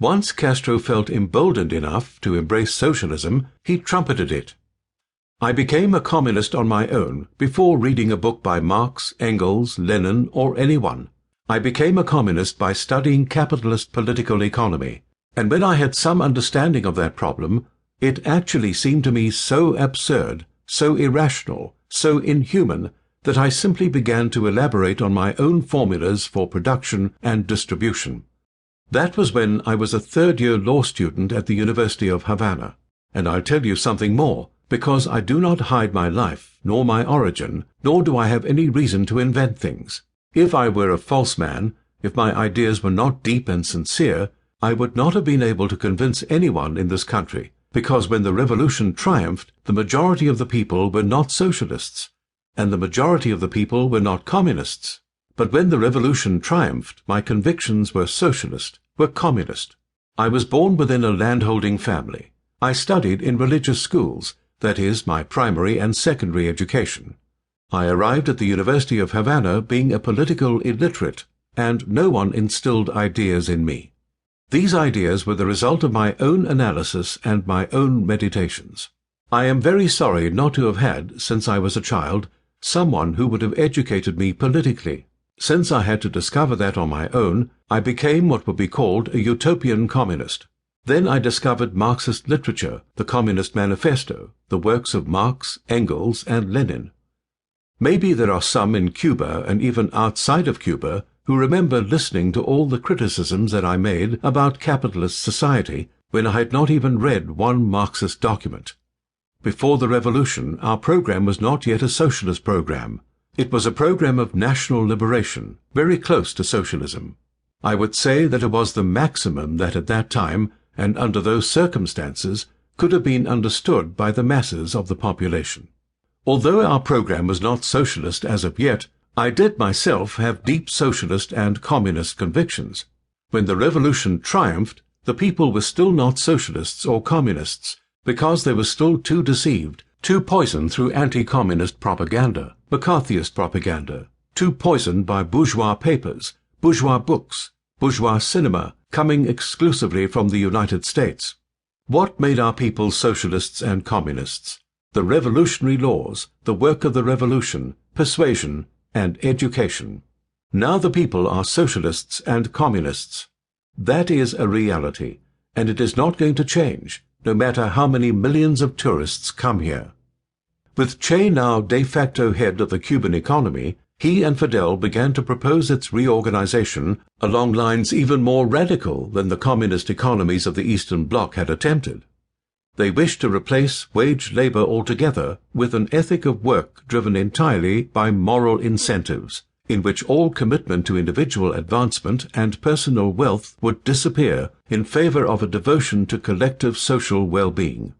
Once Castro felt emboldened enough to embrace socialism, he trumpeted it. I became a communist on my own before reading a book by Marx, Engels, Lenin, or anyone. I became a communist by studying capitalist political economy, and when I had some understanding of that problem, it actually seemed to me so absurd, so irrational, so inhuman, that I simply began to elaborate on my own formulas for production and distribution. That was when I was a third-year law student at the University of Havana, and I'll tell you something more, because I do not hide my life, nor my origin, nor do I have any reason to invent things. If I were a false man, if my ideas were not deep and sincere, I would not have been able to convince anyone in this country, because when the revolution triumphed, the majority of the people were not socialists, and the majority of the people were not communists. But when the revolution triumphed, my convictions were socialist, were communist. I was born within a landholding family. I studied in religious schools, that is, my primary and secondary education. I arrived at the University of Havana being a political illiterate, and no one instilled ideas in me. These ideas were the result of my own analysis and my own meditations. I am very sorry not to have had, since I was a child, someone who would have educated me politically. Since I had to discover that on my own, I became what would be called a utopian communist. Then I discovered Marxist literature, the Communist Manifesto, the works of Marx, Engels, and Lenin. Maybe there are some in Cuba and even outside of Cuba who remember listening to all the criticisms that I made about capitalist society when I had not even read one Marxist document. Before the revolution, our program was not yet a socialist program. It was a program of national liberation, very close to socialism. I would say that it was the maximum that at that time, and under those circumstances, could have been understood by the masses of the population. Although our program was not socialist as of yet, I did myself have deep socialist and communist convictions. When the revolution triumphed, the people were still not socialists or communists, because they were still too deceived, too poisoned through anti-communist propaganda, McCarthyist propaganda, too poisoned by bourgeois papers, bourgeois books, bourgeois cinema, coming exclusively from the United States. What made our people socialists and communists? The revolutionary laws, the work of the revolution, persuasion, and education. Now the people are socialists and communists. That is a reality, and it is not going to change, no matter how many millions of tourists come here. With Che now de facto head of the Cuban economy, he and Fidel began to propose its reorganization along lines even more radical than the communist economies of the Eastern Bloc had attempted. They wished to replace wage labor altogether with an ethic of work driven entirely by moral incentives, in which all commitment to individual advancement and personal wealth would disappear in favor of a devotion to collective social well-being.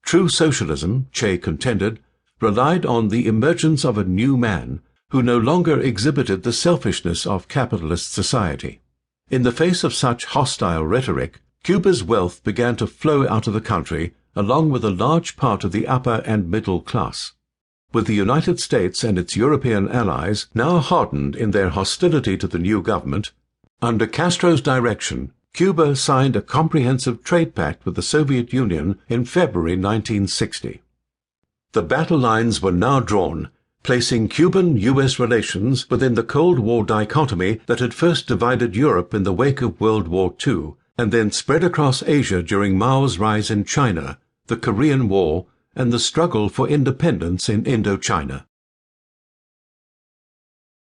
True socialism, Che contended, relied on the emergence of a new man who no longer exhibited the selfishness of capitalist society. In the face of such hostile rhetoric, Cuba's wealth began to flow out of the country, along with a large part of the upper and middle class. With the United States and its European allies now hardened in their hostility to the new government, under Castro's direction, Cuba signed a comprehensive trade pact with the Soviet Union in February 1960. The battle lines were now drawn, placing Cuban-U.S. relations within the Cold War dichotomy that had first divided Europe in the wake of World War II, and then spread across Asia during Mao's rise in China, the Korean War, and the struggle for independence in Indochina.